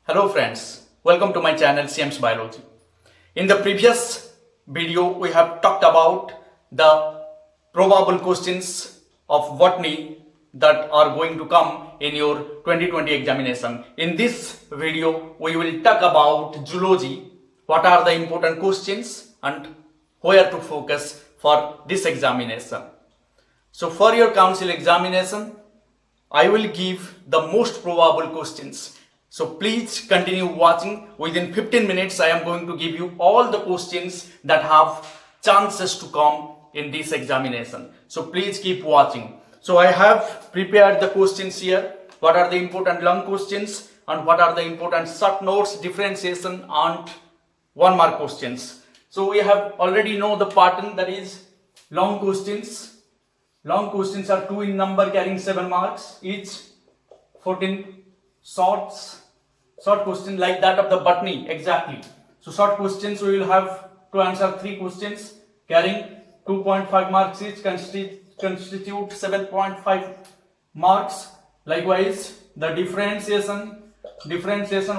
Hello friends, welcome to my channel CM's Biology. In the previous video we have talked about the probable questions of botany that are going to come in your 2020 examination. In this video we will talk about zoology, what are the important questions and where to focus for this examination. So for your council examination, I will give the most probable questions. So please continue watching. Within 15 minutes, I am going to give you all the questions that have chances to come in this examination. So please keep watching. So I have prepared the questions here. What are the important long questions and what are the important short notes, differentiation and 1 mark questions. So we have already know the pattern, that is long questions. Long questions are 2 in number carrying 7 marks each. 14 short question like that of the botany, exactly. So short questions we will have to answer 3 questions carrying 2.5 marks each, constitute 7.5 marks. Likewise the differentiation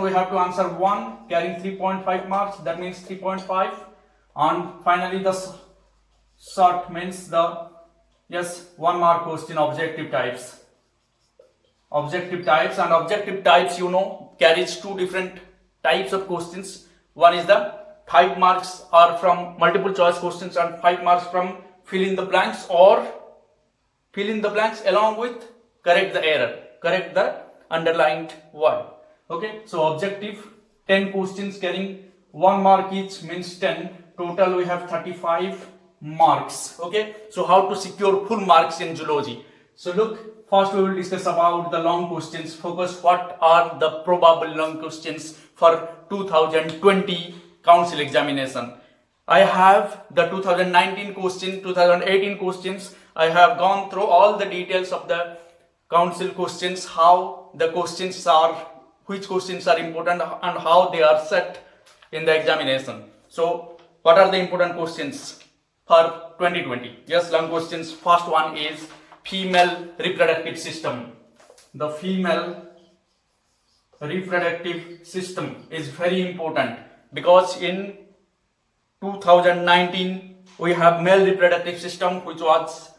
we have to answer 1 carrying 3.5 marks, that means 3.5. And finally the short means the 1 mark question, objective types. Objective types carries 2 different types of questions. One is the 5 marks are from multiple choice questions and 5 marks from fill in the blanks, or fill in the blanks along with correct the error, correct the underlined word. Okay, so objective 10 questions carrying 1 mark each means 10. Total we have 35 marks. Okay, so how to secure full marks in zoology? So look, first we will discuss about the long questions. Focus what are the probable long questions for 2020 council examination. I have the 2019 question, 2018 questions. I have gone through all the details of the council questions, how the questions are, which questions are important and how they are set in the examination. So what are the important questions for 2020? Yes, long questions. First one is female reproductive system. The female reproductive system is very important because in 2019 we have male reproductive system which was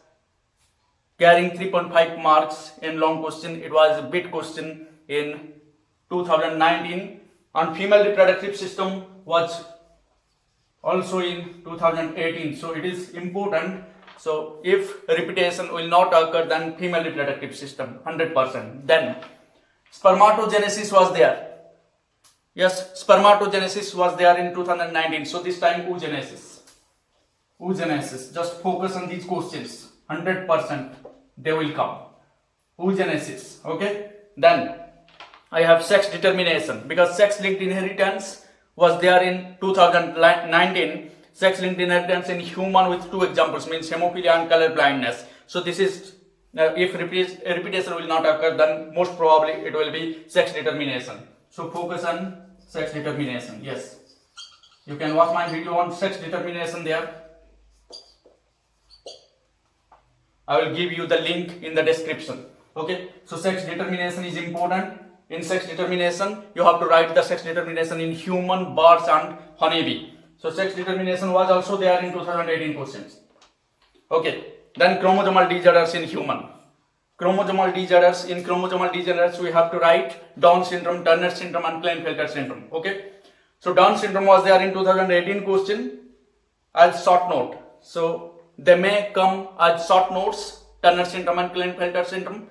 carrying 3.5 marks in long question. It was a big question in 2019, and female reproductive system was also in 2018. So it is important. So if repetition will not occur, then female reproductive system 100%. Then spermatogenesis was there. Yes, spermatogenesis was there in 2019. So this time oogenesis. Just focus on these questions. 100% they will come. Oogenesis. Okay. Then I have sex determination, because sex linked inheritance was there in 2019. Sex linked inheritance in human with 2 examples means hemophilia and color blindness. So this is if repetition will not occur, then most probably it will be sex determination. So focus on sex determination. Yes, you can watch my video on sex determination there. I will give you the link in the description. Okay, so sex determination is important. In sex determination you have to write the sex determination in human, birds and honeybee. So sex determination was also there in 2018 questions. Okay, then chromosomal disorders in human. Chromosomal disorders we have to write Down syndrome, Turner syndrome and Klinefelter syndrome. Okay, so Down syndrome was there in 2018 question as short note. So they may come as short notes, Turner syndrome and Klinefelter syndrome,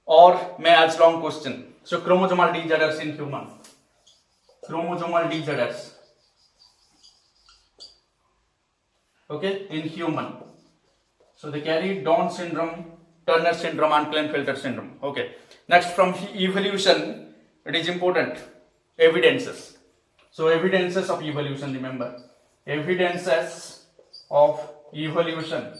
or may as long question. So chromosomal disorders in human. Chromosomal disorders. Okay, in human. So they carry Down syndrome, Turner syndrome and Klinefelter syndrome. Okay. Next, from evolution, it is important. Evidences. So evidences of evolution, remember. Evidences of evolution.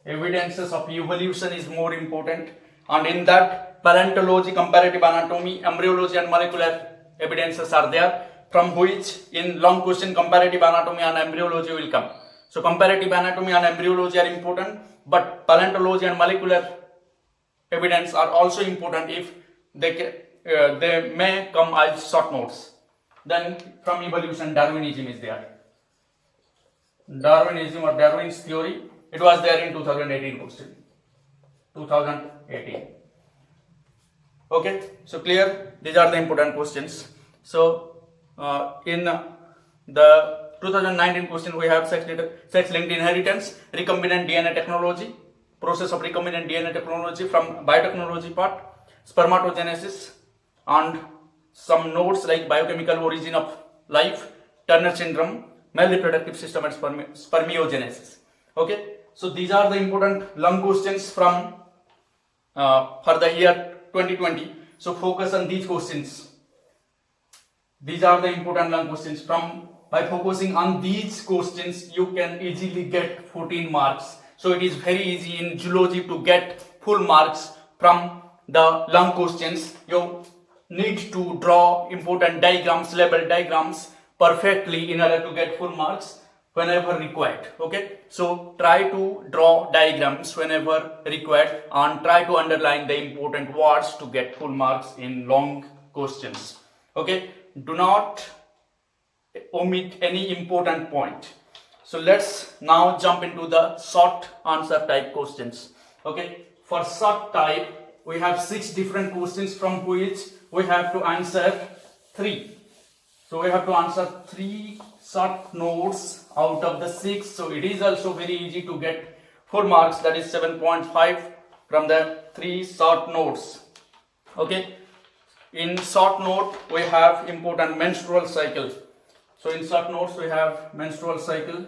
Evidences of evolution is more important. And in that, paleontology, comparative anatomy, embryology and molecular evidences are there, from which in long question comparative anatomy and embryology will come. So comparative anatomy and embryology are important, but paleontology and molecular evidence are also important if they they may come as short notes. Then from evolution, Darwinism is there. Darwinism or Darwin's theory, it was there in 2018 question. 2018. Okay, so clear? These are the important questions. So in the 2019 question, we have sex-linked inheritance, recombinant DNA technology, process of recombinant DNA technology from biotechnology part, spermatogenesis, and some notes like biochemical origin of life, Turner syndrome, male reproductive system, and spermiogenesis. Okay, so these are the important long questions from for the year 2020. So focus on these questions. These are the important long questions. By focusing on these questions, you can easily get 14 marks. So it is very easy in zoology to get full marks from the long questions. You need to draw important diagrams, label diagrams perfectly in order to get full marks whenever required. Okay, so try to draw diagrams whenever required and try to underline the important words to get full marks in long questions. Okay, do not omit any important point. So let's now jump into the short answer type questions. Okay, for short type we have 6 different questions from which we have to answer 3. So we have to answer 3 short notes out of the 6. So it is also very easy to get full marks, that is 7.5 from the 3 short notes. Okay, in short note we have important menstrual cycle. So in short notes we have menstrual cycle,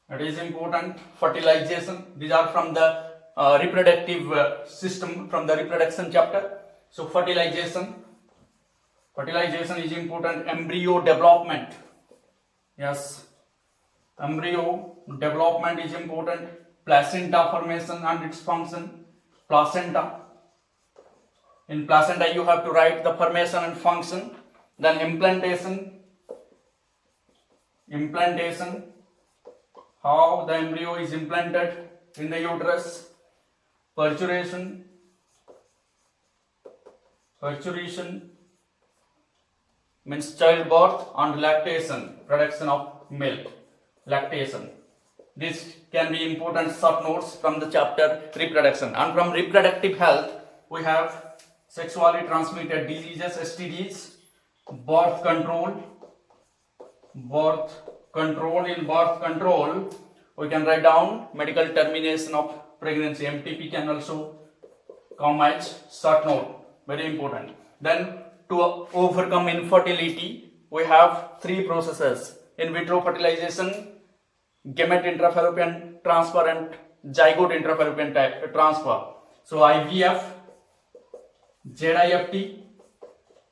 that is important. Fertilization, these are from the reproductive system, from the reproduction chapter. So fertilization is important. Embryo development, yes, embryo development is important. Placenta formation and its function. Placenta, in placenta you have to write the formation and function. Then implantation, how the embryo is implanted in the uterus. Parturition means childbirth, and lactation, production of milk, lactation. This can be important short notes from the chapter reproduction. And from reproductive health we have sexually transmitted diseases, STDs, birth control. In birth control we can write down medical termination of pregnancy, MTP can also come as short note, very important. Then to overcome infertility we have 3 processes: in vitro fertilization, gamete intrafallopian transfer, and zygote intrafallopian transfer. So IVF, ZIFT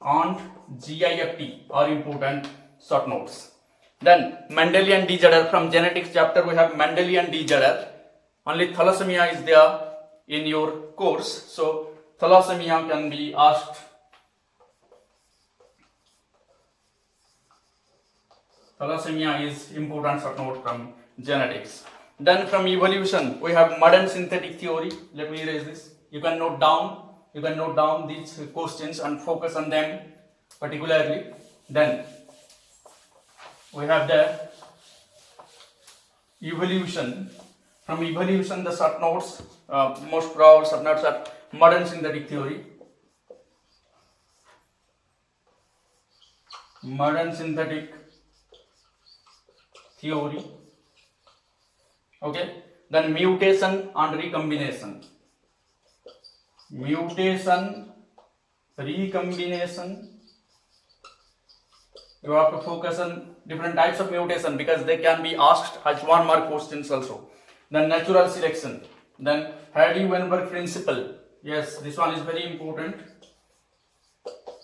and GIFT are important short notes. Then Mendelian disorder, from genetics chapter we have Mendelian disorder. Only thalassemia is there in your course, so thalassemia can be asked. Thalassemia is important short note from genetics. Then from evolution we have modern synthetic theory. Let me erase this. You can note down these questions and focus on them particularly. Then we have the evolution. From evolution the short notes, most probable short notes are modern synthetic theory. Okay, then mutation and recombination. You have to focus on different types of mutation because they can be asked as 1 mark questions also. Then natural selection. Then Hardy-Weinberg principle. Yes, this one is very important.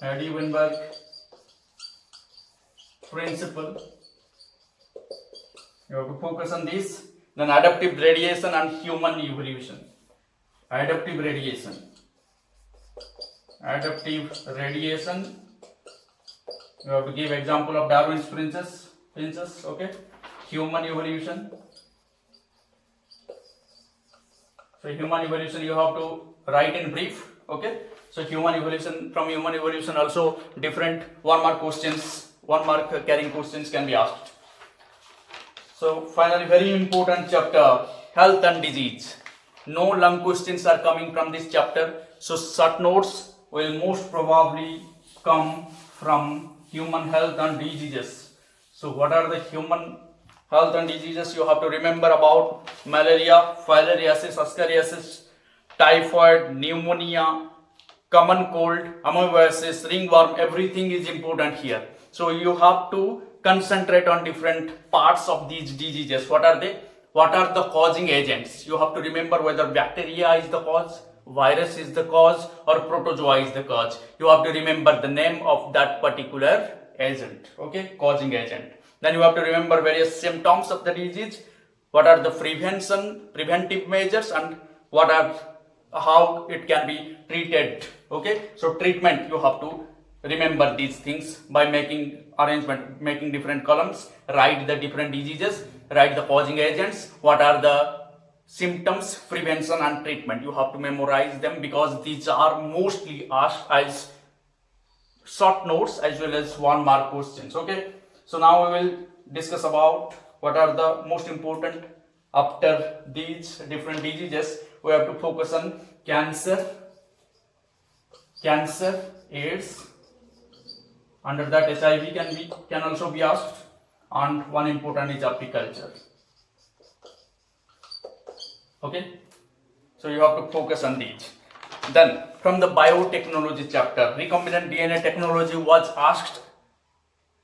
Hardy-Weinberg principle. You have to focus on this. Then adaptive radiation and human evolution. Adaptive radiation. You have to give example of Darwin's princess. Okay. Human evolution. So human evolution you have to write in brief. Okay. So human evolution, from human evolution also different 1 mark questions, 1 mark carrying questions can be asked. So finally, very important chapter, health and disease. No long questions are coming from this chapter. So short notes will most probably come from human health and diseases. So what are the human health and diseases? You have to remember about malaria, filariasis, ascariasis, typhoid, pneumonia, common cold, amoebiasis, ringworm, everything is important here. So you have to concentrate on different parts of these diseases. What are they? What are the causing agents? You have to remember whether bacteria is the cause, virus is the cause, or protozoa is the cause. You have to remember the name of that particular agent, okay, causing agent. Then you have to remember various symptoms of the disease, what are the preventive measures, and what are how it can be treated. Okay, so treatment, you have to remember these things by making arrangement, making different columns, write the different diseases, write the causing agents, what are the symptoms, prevention and treatment. You have to memorize them because these are mostly asked as short notes as well as 1 mark questions. Okay, so now we will discuss about what are the most important after these different diseases. We have to focus on cancer, AIDS. Under that HIV can also be asked, and one important is apiculture. Okay, so you have to focus on these. Then from the biotechnology chapter, recombinant DNA technology was asked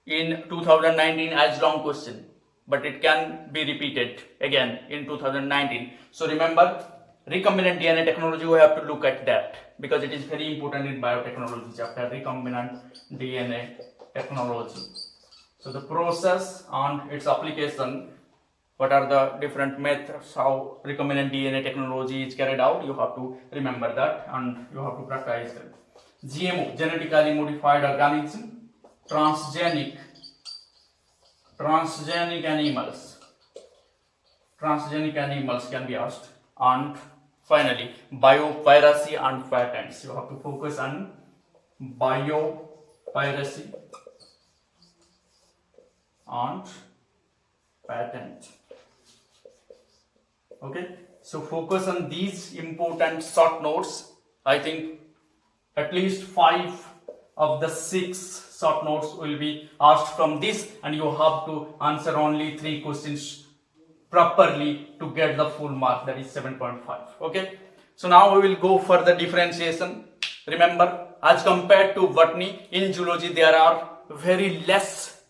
in 2019 as long question, but it can be repeated again in 2019. So remember, recombinant DNA technology, we have to look at that because it is very important in biotechnology chapter, recombinant DNA technology. So the process and its application, what are the different methods, how recombinant DNA technology is carried out, you have to remember that and you have to practice them. GMO, genetically modified organism, transgenic animals can be asked, and finally biopiracy and patents. You have to focus on biopiracy and patent. Okay, so focus on these important short notes. I think at least 5 of the 6 short notes will be asked from this, and you have to answer only 3 questions properly to get the full mark, that is 7.5. Okay, so now we will go for the differentiation. Remember, as compared to botany, in zoology there are very less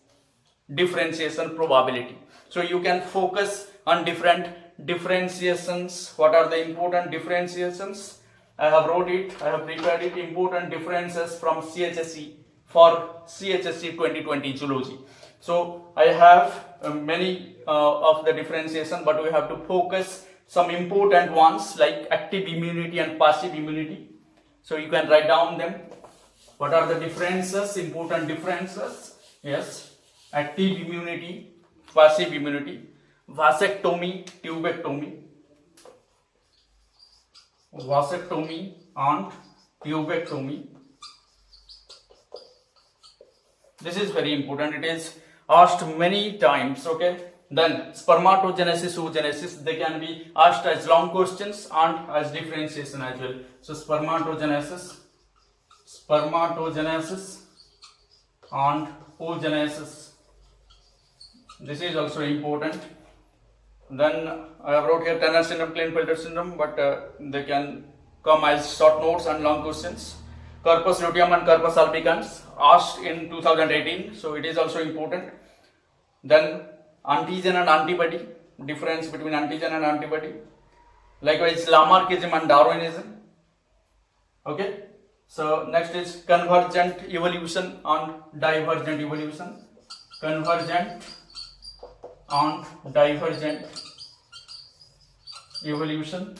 differentiation probability. So you can focus on different differentiations. What are the important differentiations? I have wrote it, I have prepared it, important differences from CHSE for CHSE 2020 zoology. So I have many of the differentiation, but we have to focus some important ones like active immunity and passive immunity. So you can write down them. What are the differences, important differences? Yes, active immunity, passive immunity, vasectomy, tubectomy, and tubectomy. This is very important. It is asked many times. Okay. Then spermatogenesis, oogenesis, they can be asked as long questions and as differentiation as well. So spermatogenesis and oogenesis. This is also important. Then I wrote here Turner syndrome, Klinefelter syndrome, but they can come as short notes and long questions. Corpus luteum and corpus albicans asked in 2018, so it is also important. Then antigen and antibody, difference between antigen and antibody. Likewise, Lamarckism and Darwinism. Okay. So next is convergent evolution and divergent evolution. Convergent and divergent evolution.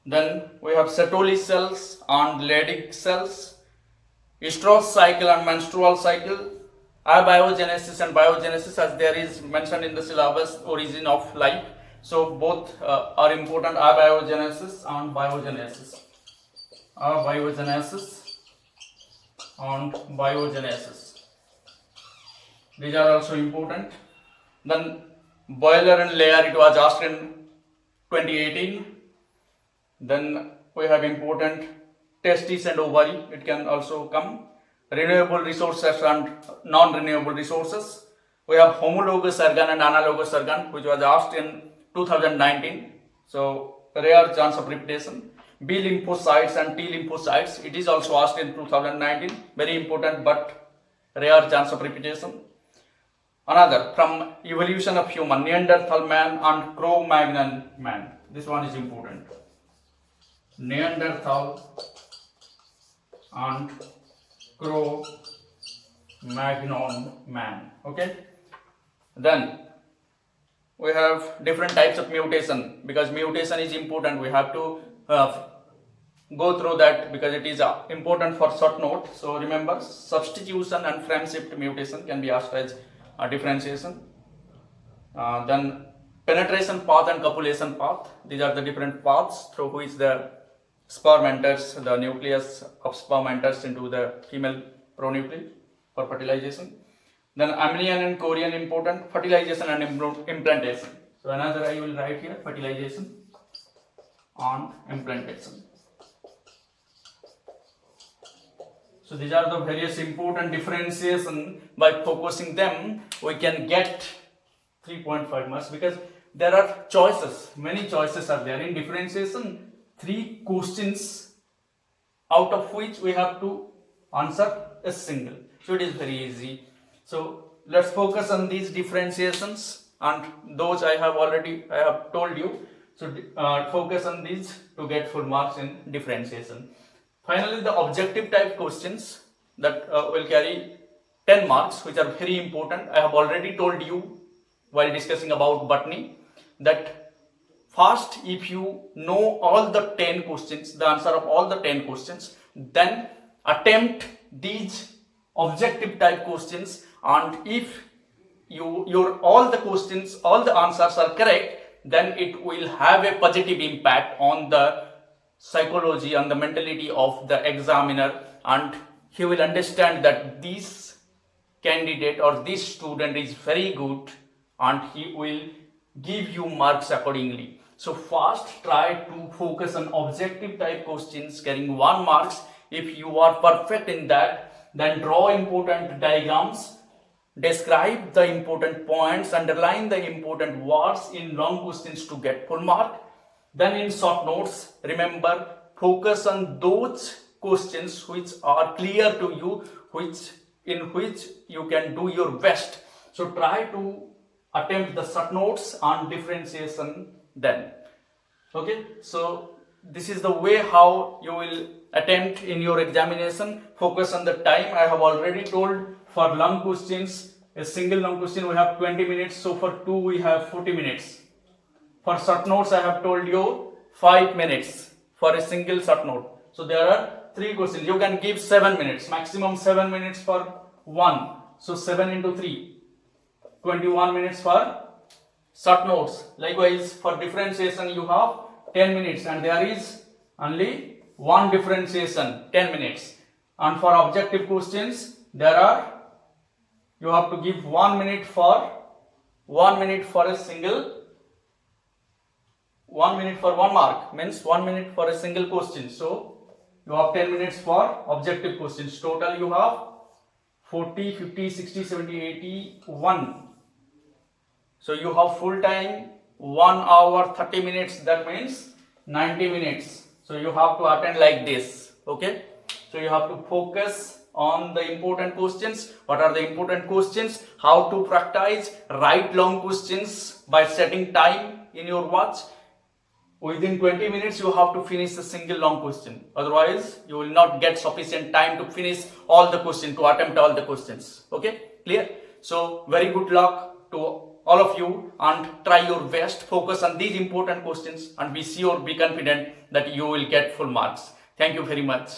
Then we have Sertoli cells and Leydig cells, estrous cycle and menstrual cycle, abiogenesis and biogenesis, as there is mentioned in the syllabus, origin of life. So both are important, abiogenesis and biogenesis. Abiogenesis and biogenesis. These are also important. Then boiler and layer, it was asked in 2018. Then we have important testes and ovary, it can also come. Renewable resources and non-renewable resources. We have homologous organ and analogous organ, which was asked in 2019. So rare chance of repetition. B lymphocytes and T lymphocytes, it is also asked in 2019. Very important but rare chance of repetition. Another, from evolution of human, Neanderthal man and Cro-Magnon man. This one is important. Neanderthal and Cro-Magnon man. Okay. Then we have different types of mutation, because mutation is important. We have to go through that because it is important for short note. So remember, substitution and frame shift mutation can be asked as differentiation. Then penetration path and copulation path. These are the different paths through which the sperm enters the nucleus of sperm enters into the female pronucleus for fertilization. Then amnion and chorion important, fertilization and implantation. So another I will write here, fertilization and implantation. So these are the various important differentiation. By focusing them, we can get 3.5 marks, because there are choices, many choices are there in differentiation. 3 questions out of which we have to answer a single. So it is very easy. So let's focus on these differentiations, and those I have told you. So focus on these to get full marks in differentiation. Finally, the objective type questions that will carry 10 marks, which are very important. I have already told you while discussing about botany that first, if you know all the 10 questions, the answer of all the 10 questions, then attempt these objective type questions, and if all the questions, all the answers are correct, then it will have a positive impact on the psychology and the mentality of the examiner, and he will understand that this candidate or this student is very good, and he will give you marks accordingly. So first, try to focus on objective type questions carrying 1 marks. If you are perfect in that, then draw important diagrams, describe the important points, underline the important words in long questions to get full mark. Then in short notes, remember, focus on those questions which are clear to you, in which you can do your best. So try to attempt the short notes and differentiation then. Okay, so this is the way how you will attempt in your examination. Focus on the time. I have already told, for long questions, a single long question we have 20 minutes, so for 2 we have 40 minutes. For short notes, I have told you 5 minutes for a single short note. So there are 3 questions. You can give 7 minutes, maximum 7 minutes for 1. So 7 into 3, 21 minutes for short notes. Likewise, for differentiation, you have 10 minutes, and there is only 1 differentiation, 10 minutes. And for objective questions, you have to give 1 minute for a single, 1 minute for 1 mark, means 1 minute for a single question. So you have 10 minutes for objective questions. Total you have 40, 50, 60, 70, 80, 1. So you have full time 1 hour 30 minutes, that means 90 minutes. So you have to attend like this. Okay, so you have to focus on the important questions. What are the important questions? How to practice, write long questions by setting time in your watch. Within 20 minutes you have to finish a single long question, otherwise you will not get sufficient time to finish all the questions, to attempt all the questions. Okay, clear? So very good luck to all of you, and try your best, focus on these important questions, and be sure, be confident that you will get full marks. Thank you very much.